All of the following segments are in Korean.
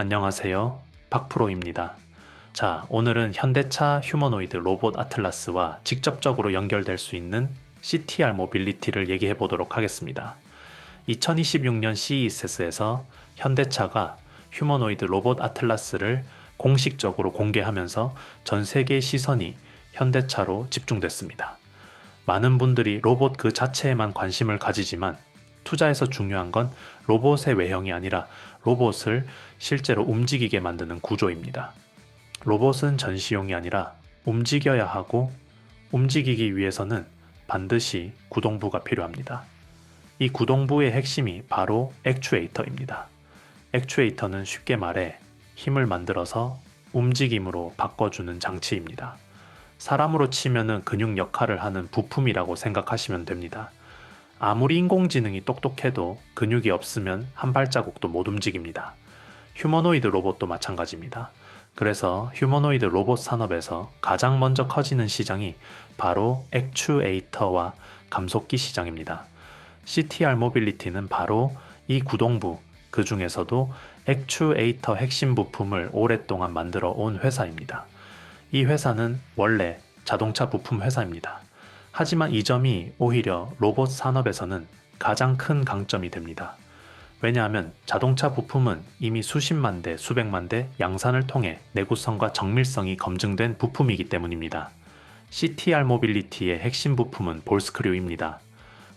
안녕하세요. 박프로입니다. 자, 오늘은 현대차 휴머노이드 로봇 아틀라스와 직접적으로 연결될 수 있는 CTR 모빌리티를 얘기해 보도록 하겠습니다. 2026년 CES에서 현대차가 휴머노이드 로봇 아틀라스를 공식적으로 공개하면서 전 세계의 시선이 현대차로 집중됐습니다. 많은 분들이 로봇 그 자체에만 관심을 가지지만 투자에서 중요한 건 로봇의 외형이 아니라 로봇을 실제로 움직이게 만드는 구조입니다. 로봇은 전시용이 아니라 움직여야 하고 움직이기 위해서는 반드시 구동부가 필요합니다. 이 구동부의 핵심이 바로 액추에이터입니다. 액추에이터는 쉽게 말해 힘을 만들어서 움직임으로 바꿔주는 장치입니다. 사람으로 치면은 근육 역할을 하는 부품이라고 생각하시면 됩니다. 아무리 인공지능이 똑똑해도 근육이 없으면 한 발자국도 못 움직입니다. 휴머노이드 로봇도 마찬가지입니다. 그래서 휴머노이드 로봇 산업에서 가장 먼저 커지는 시장이 바로 액추에이터와 감속기 시장입니다. CTR 모빌리티는 바로 이 구동부, 그 중에서도 액추에이터 핵심 부품을 오랫동안 만들어 온 회사입니다. 이 회사는 원래 자동차 부품 회사입니다. 하지만 이 점이 오히려 로봇 산업에서는 가장 큰 강점이 됩니다. 왜냐하면 자동차 부품은 이미 수십만 대, 수백만 대 양산을 통해 내구성과 정밀성이 검증된 부품이기 때문입니다. CTR 모빌리티의 핵심 부품은 볼스크류입니다.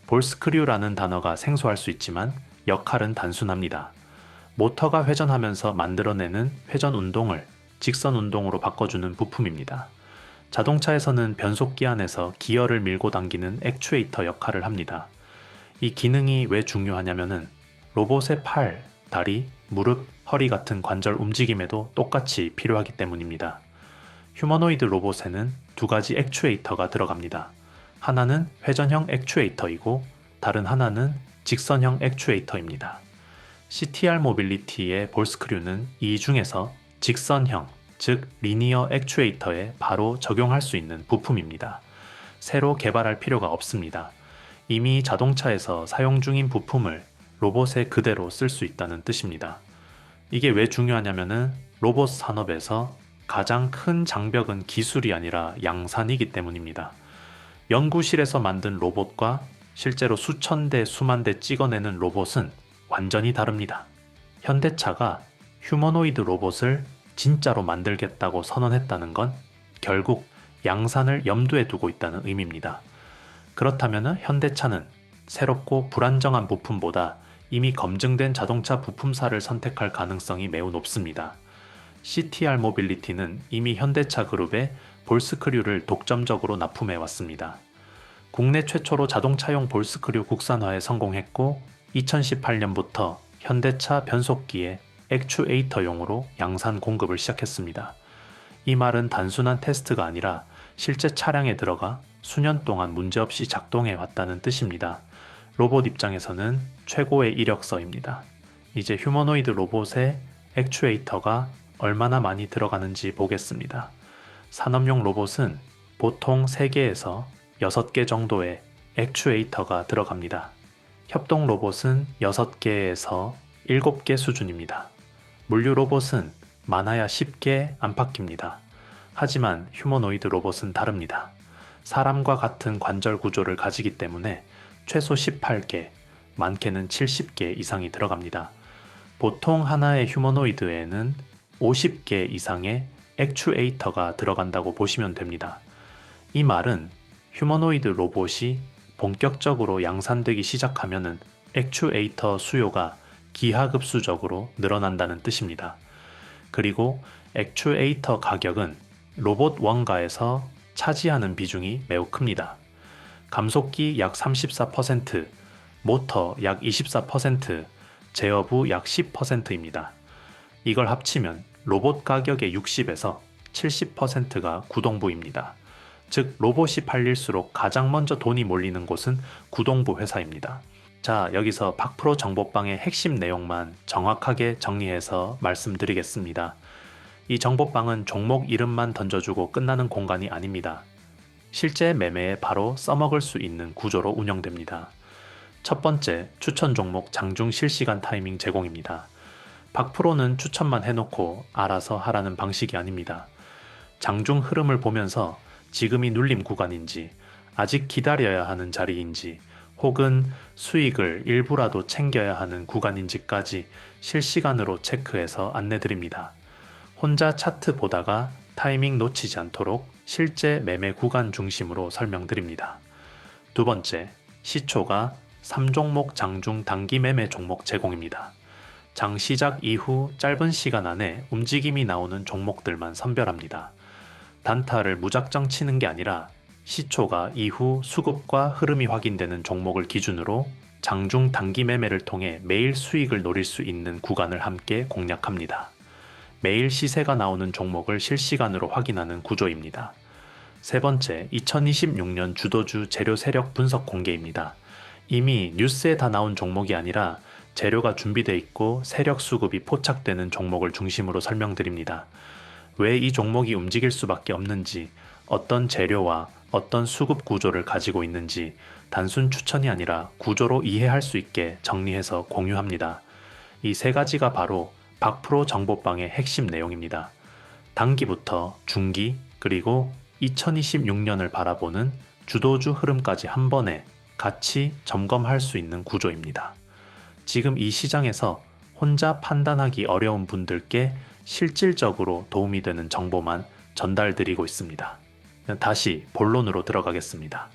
볼스크류라는 단어가 생소할 수 있지만 역할은 단순합니다. 모터가 회전하면서 만들어내는 회전 운동을 직선 운동으로 바꿔주는 부품입니다. 자동차에서는 변속기 안에서 기어를 밀고 당기는 액추에이터 역할을 합니다. 이 기능이 왜 중요하냐면은 로봇의 팔, 다리, 무릎, 허리 같은 관절 움직임에도 똑같이 필요하기 때문입니다. 휴머노이드 로봇에는 두 가지 액추에이터가 들어갑니다. 하나는 회전형 액추에이터이고 다른 하나는 직선형 액추에이터입니다. CTR 모빌리티의 볼스크류는 이 중에서 직선형, 즉 리니어 액추에이터에 바로 적용할 수 있는 부품입니다. 새로 개발할 필요가 없습니다. 이미 자동차에서 사용 중인 부품을 로봇에 그대로 쓸 수 있다는 뜻입니다. 이게 왜 중요하냐면은 로봇 산업에서 가장 큰 장벽은 기술이 아니라 양산이기 때문입니다. 연구실에서 만든 로봇과 실제로 수천 대, 수만 대 찍어내는 로봇은 완전히 다릅니다. 현대차가 휴머노이드 로봇을 진짜로 만들겠다고 선언했다는 건 결국 양산을 염두에 두고 있다는 의미입니다. 그렇다면 현대차는 새롭고 불안정한 부품보다 이미 검증된 자동차 부품사를 선택할 가능성이 매우 높습니다. CTR 모빌리티는 이미 현대차 그룹에 볼스크류를 독점적으로 납품해 왔습니다. 국내 최초로 자동차용 볼스크류 국산화에 성공했고 2018년부터 현대차 변속기에 액추에이터용으로 양산 공급을 시작했습니다. 이 말은 단순한 테스트가 아니라 실제 차량에 들어가 수년 동안 문제없이 작동해 왔다는 뜻입니다. 로봇 입장에서는 최고의 이력서입니다. 이제 휴머노이드 로봇에 액추에이터가 얼마나 많이 들어가는지 보겠습니다. 산업용 로봇은 보통 3개에서 6개 정도의 액추에이터가 들어갑니다. 협동 로봇은 6개에서 7개 수준입니다. 물류 로봇은 많아야 10개 안팎입니다. 하지만 휴머노이드 로봇은 다릅니다. 사람과 같은 관절 구조를 가지기 때문에 최소 18개, 많게는 70개 이상이 들어갑니다. 보통 하나의 휴머노이드에는 50개 이상의 액추에이터가 들어간다고 보시면 됩니다. 이 말은 휴머노이드 로봇이 본격적으로 양산되기 시작하면은 액추에이터 수요가 기하급수적으로 늘어난다는 뜻입니다. 그리고 액추에이터 가격은 로봇 원가에서 차지하는 비중이 매우 큽니다. 감속기 약 34%, 모터 약 24%, 제어부 약 10%입니다. 이걸 합치면 로봇 가격의 60에서 70%가 구동부입니다. 즉 로봇이 팔릴수록 가장 먼저 돈이 몰리는 곳은 구동부 회사입니다. 자, 여기서 박프로 정보방의 핵심 내용만 정확하게 정리해서 말씀드리겠습니다. 이 정보방은 종목 이름만 던져주고 끝나는 공간이 아닙니다. 실제 매매에 바로 써먹을 수 있는 구조로 운영됩니다. 첫 번째, 추천 종목 장중 실시간 타이밍 제공입니다. 박프로는 추천만 해놓고 알아서 하라는 방식이 아닙니다. 장중 흐름을 보면서 지금이 눌림 구간인지, 아직 기다려야 하는 자리인지, 혹은 수익을 일부라도 챙겨야 하는 구간인지까지 실시간으로 체크해서 안내드립니다. 혼자 차트 보다가 타이밍 놓치지 않도록 실제 매매 구간 중심으로 설명드립니다. 두 번째, 시초가 3종목 장중 단기 매매 종목 제공입니다. 장 시작 이후 짧은 시간 안에 움직임이 나오는 종목들만 선별합니다. 단타를 무작정 치는 게 아니라 시초가 이후 수급과 흐름이 확인되는 종목을 기준으로 장중 단기 매매를 통해 매일 수익을 노릴 수 있는 구간을 함께 공략합니다. 매일 시세가 나오는 종목을 실시간으로 확인하는 구조입니다. 세 번째, 2026년 주도주 재료 세력 분석 공개입니다. 이미 뉴스에 다 나온 종목이 아니라 재료가 준비되어 있고 세력 수급이 포착되는 종목을 중심으로 설명드립니다. 왜 이 종목이 움직일 수밖에 없는지, 어떤 재료와 어떤 수급 구조를 가지고 있는지 단순 추천이 아니라 구조로 이해할 수 있게 정리해서 공유합니다. 이 세 가지가 바로 박프로 정보방의 핵심 내용입니다. 단기부터 중기 그리고 2026년을 바라보는 주도주 흐름까지 한 번에 같이 점검할 수 있는 구조입니다. 지금 이 시장에서 혼자 판단하기 어려운 분들께 실질적으로 도움이 되는 정보만 전달드리고 있습니다. 다시 본론으로 들어가겠습니다.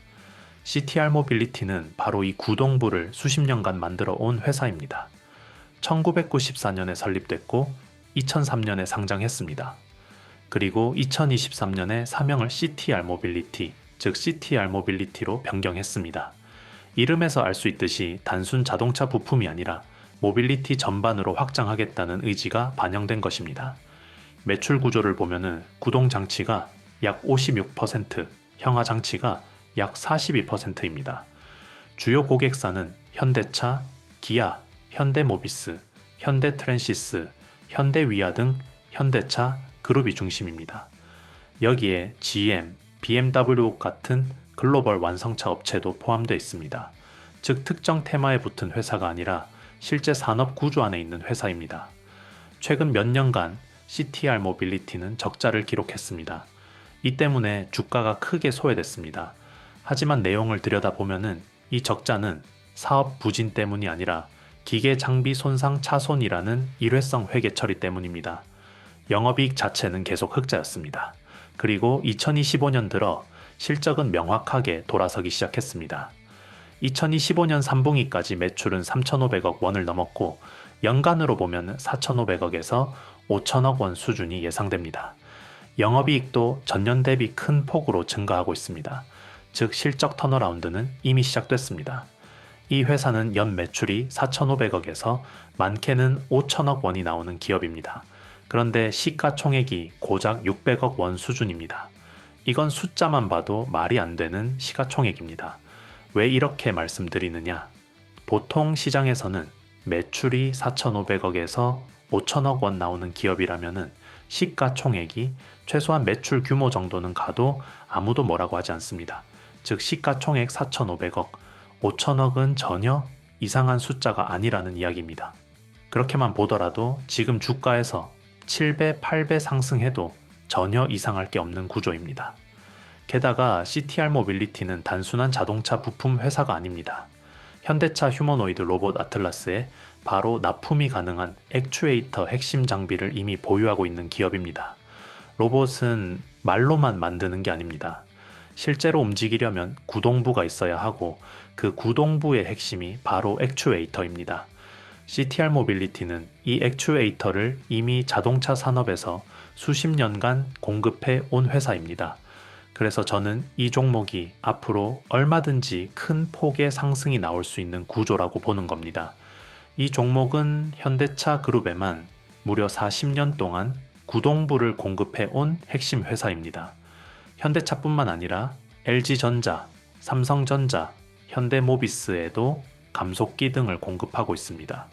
CTR 모빌리티는 바로 이 구동부를 수십 년간 만들어 온 회사입니다. 1994년에 설립됐고 2003년에 상장했습니다. 그리고 2023년에 사명을 CTR 모빌리티, 즉 CTR 모빌리티로 변경했습니다. 이름에서 알 수 있듯이 단순 자동차 부품이 아니라 모빌리티 전반으로 확장하겠다는 의지가 반영된 것입니다. 매출 구조를 보면은 구동 장치가 약 56%, 형하 장치가 약 42%입니다. 주요 고객사는 현대차, 기아, 현대모비스, 현대트랜시스, 현대위아 등 현대차 그룹이 중심입니다. 여기에 GM, BMW 같은 글로벌 완성차 업체도 포함되어 있습니다. 즉 특정 테마에 붙은 회사가 아니라 실제 산업 구조 안에 있는 회사입니다. 최근 몇 년간 CTR 모빌리티는 적자를 기록했습니다. 이 때문에 주가가 크게 소외됐습니다. 하지만 내용을 들여다보면은 이 적자는 사업 부진 때문이 아니라 기계 장비 손상 차손이라는 일회성 회계 처리 때문입니다. 영업이익 자체는 계속 흑자였습니다. 그리고 2025년 들어 실적은 명확하게 돌아서기 시작했습니다. 2025년 3분기까지 매출은 3,500억 원을 넘었고 연간으로 보면 4,500억에서 5,000억 원 수준이 예상됩니다. 영업이익도 전년 대비 큰 폭으로 증가하고 있습니다. 즉 실적 턴어라운드는 이미 시작됐습니다. 이 회사는 연 매출이 4,500억에서 많게는 5,000억 원이 나오는 기업입니다. 그런데 시가총액이 고작 600억 원 수준입니다. 이건 숫자만 봐도 말이 안 되는 시가총액입니다. 왜 이렇게 말씀드리느냐? 보통 시장에서는 매출이 4,500억에서 5,000억 원 나오는 기업이라면은 시가총액이 최소한 매출 규모 정도는 가도 아무도 뭐라고 하지 않습니다. 즉 시가총액 4,500억, 5,000억은 전혀 이상한 숫자가 아니라는 이야기입니다. 그렇게만 보더라도 지금 주가에서 7배, 8배 상승해도 전혀 이상할 게 없는 구조입니다. 게다가 CTR 모빌리티는 단순한 자동차 부품 회사가 아닙니다. 현대차 휴머노이드 로봇 아틀라스에 바로 납품이 가능한 액추에이터 핵심 장비를 이미 보유하고 있는 기업입니다. 로봇은 말로만 만드는 게 아닙니다. 실제로 움직이려면 구동부가 있어야 하고 그 구동부의 핵심이 바로 액추에이터입니다. CTR 모빌리티는 이 액추에이터를 이미 자동차 산업에서 수십 년간 공급해 온 회사입니다. 그래서 저는 이 종목이 앞으로 얼마든지 큰 폭의 상승이 나올 수 있는 구조라고 보는 겁니다. 이 종목은 현대차 그룹에만 무려 40년 동안 구동부를 공급해 온 핵심 회사입니다. 현대차뿐만 아니라 LG전자, 삼성전자, 현대모비스에도 감속기 등을 공급하고 있습니다.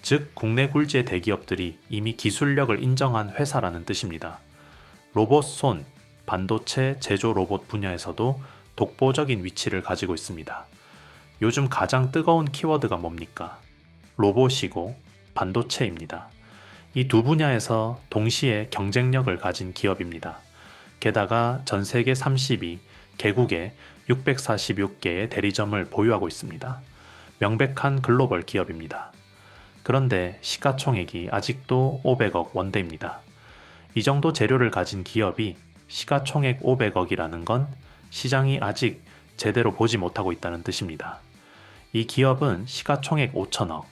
즉 국내 굴지의 대기업들이 이미 기술력을 인정한 회사라는 뜻입니다. 로봇손, 반도체 제조 로봇 분야에서도 독보적인 위치를 가지고 있습니다. 요즘 가장 뜨거운 키워드가 뭡니까? 로봇이고 반도체입니다. 이 두 분야에서 동시에 경쟁력을 가진 기업입니다. 게다가 전 세계 32 개국에 646개의 대리점을 보유하고 있습니다. 명백한 글로벌 기업입니다. 그런데 시가총액이 아직도 500억 원대입니다. 이 정도 재료를 가진 기업이 시가총액 500억이라는 건 시장이 아직 제대로 보지 못하고 있다는 뜻입니다. 이 기업은 시가총액 5천억,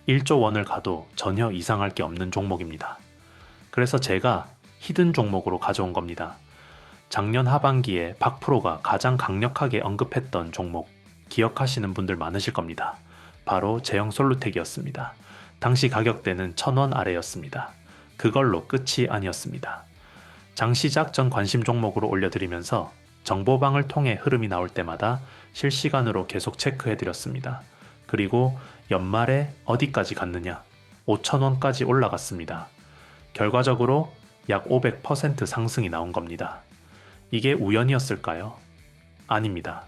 1조 원을 가도 전혀 이상할 게 없는 종목입니다. 그래서 제가 히든 종목으로 가져온 겁니다. 작년 하반기에 박 프로가 가장 강력하게 언급했던 종목 기억하시는 분들 많으실 겁니다. 바로 제형솔루텍이었습니다. 당시 가격대는 1,000원 아래였습니다. 그걸로 끝이 아니었습니다. 장시작 전 관심 종목으로 올려드리면서 정보방을 통해 흐름이 나올 때마다 실시간으로 계속 체크해드렸습니다. 그리고 연말에 어디까지 갔느냐? 5,000원까지 올라갔습니다. 결과적으로 약 500% 상승이 나온 겁니다. 이게 우연이었을까요? 아닙니다.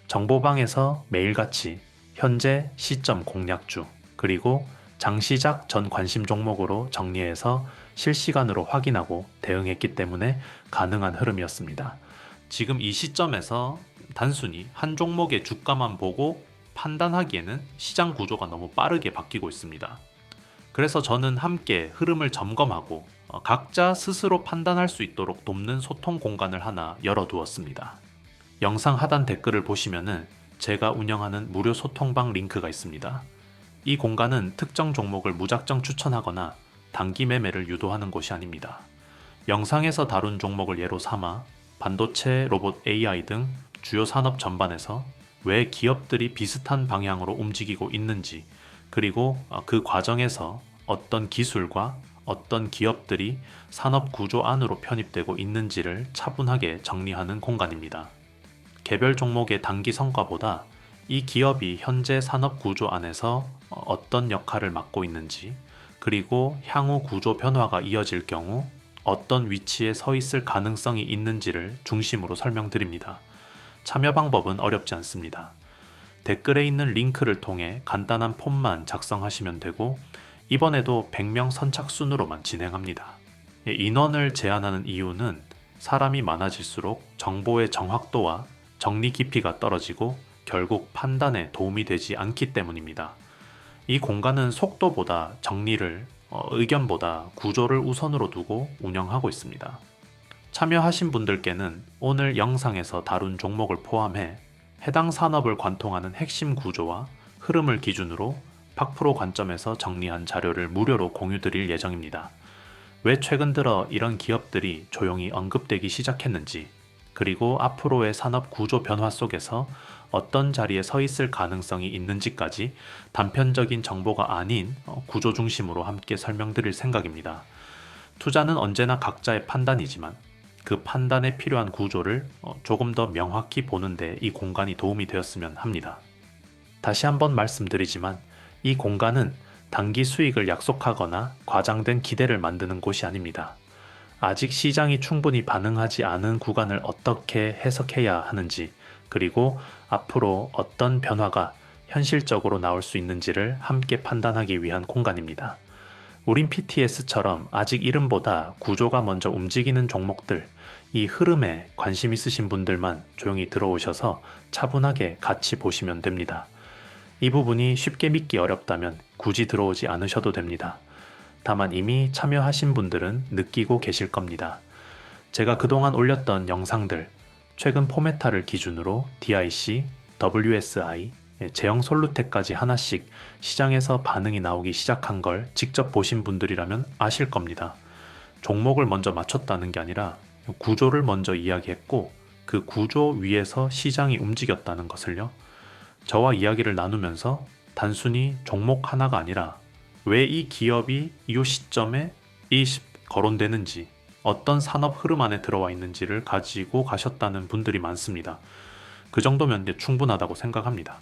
정보방에서 매일같이 현재 시점 공략주 그리고 장시작 전 관심 종목으로 정리해서 실시간으로 확인하고 대응했기 때문에 가능한 흐름이었습니다. 지금 이 시점에서 단순히 한 종목의 주가만 보고 판단하기에는 시장 구조가 너무 빠르게 바뀌고 있습니다. 그래서 저는 함께 흐름을 점검하고 각자 스스로 판단할 수 있도록 돕는 소통 공간을 하나 열어두었습니다. 영상 하단 댓글을 보시면은 제가 운영하는 무료 소통방 링크가 있습니다. 이 공간은 특정 종목을 무작정 추천하거나 단기 매매를 유도하는 곳이 아닙니다. 영상에서 다룬 종목을 예로 삼아 반도체, 로봇, AI 등 주요 산업 전반에서 왜 기업들이 비슷한 방향으로 움직이고 있는지, 그리고 그 과정에서 어떤 기술과 어떤 기업들이 산업 구조 안으로 편입되고 있는지를 차분하게 정리하는 공간입니다. 개별 종목의 단기 성과보다 이 기업이 현재 산업 구조 안에서 어떤 역할을 맡고 있는지, 그리고 향후 구조 변화가 이어질 경우 어떤 위치에 서 있을 가능성이 있는지를 중심으로 설명드립니다. 참여 방법은 어렵지 않습니다. 댓글에 있는 링크를 통해 간단한 폼만 작성하시면 되고 이번에도 100명 선착순으로만 진행합니다. 인원을 제한하는 이유는 사람이 많아질수록 정보의 정확도와 정리 깊이가 떨어지고 결국 판단에 도움이 되지 않기 때문입니다. 이 공간은 속도보다 정리를, 의견보다 구조를 우선으로 두고 운영하고 있습니다. 참여하신 분들께는 오늘 영상에서 다룬 종목을 포함해 해당 산업을 관통하는 핵심 구조와 흐름을 기준으로 박 프로 관점에서 정리한 자료를 무료로 공유드릴 예정입니다. 왜 최근 들어 이런 기업들이 조용히 언급되기 시작했는지, 그리고 앞으로의 산업 구조 변화 속에서 어떤 자리에 서 있을 가능성이 있는지까지 단편적인 정보가 아닌 구조 중심으로 함께 설명드릴 생각입니다. 투자는 언제나 각자의 판단이지만 그 판단에 필요한 구조를 조금 더 명확히 보는데 이 공간이 도움이 되었으면 합니다. 다시 한번 말씀드리지만 이 공간은 단기 수익을 약속하거나 과장된 기대를 만드는 곳이 아닙니다. 아직 시장이 충분히 반응하지 않은 구간을 어떻게 해석해야 하는지, 그리고 앞으로 어떤 변화가 현실적으로 나올 수 있는지를 함께 판단하기 위한 공간입니다. 우린 PTS처럼 아직 이름보다 구조가 먼저 움직이는 종목들, 이 흐름에 관심 있으신 분들만 조용히 들어오셔서 차분하게 같이 보시면 됩니다. 이 부분이 쉽게 믿기 어렵다면 굳이 들어오지 않으셔도 됩니다. 다만 이미 참여하신 분들은 느끼고 계실 겁니다. 제가 그동안 올렸던 영상들, 최근 포메타를 기준으로 DIC, WSI, 제형솔루텍까지 하나씩 시장에서 반응이 나오기 시작한 걸 직접 보신 분들이라면 아실 겁니다. 종목을 먼저 맞췄다는 게 아니라 구조를 먼저 이야기했고 그 구조 위에서 시장이 움직였다는 것을요. 저와 이야기를 나누면서 단순히 종목 하나가 아니라 왜 이 기업이 이 시점에 거론되는지, 어떤 산업 흐름 안에 들어와 있는지를 가지고 가셨다는 분들이 많습니다. 그 정도면 충분하다고 생각합니다.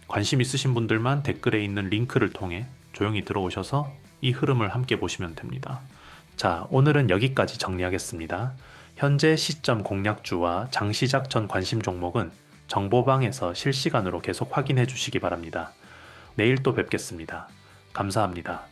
관심 있으신 분들만 댓글에 있는 링크를 통해 조용히 들어오셔서 이 흐름을 함께 보시면 됩니다. 자, 오늘은 여기까지 정리하겠습니다. 현재 시점 공략주와 장시작 전 관심 종목은 정보방에서 실시간으로 계속 확인해 주시기 바랍니다. 내일 또 뵙겠습니다. 감사합니다.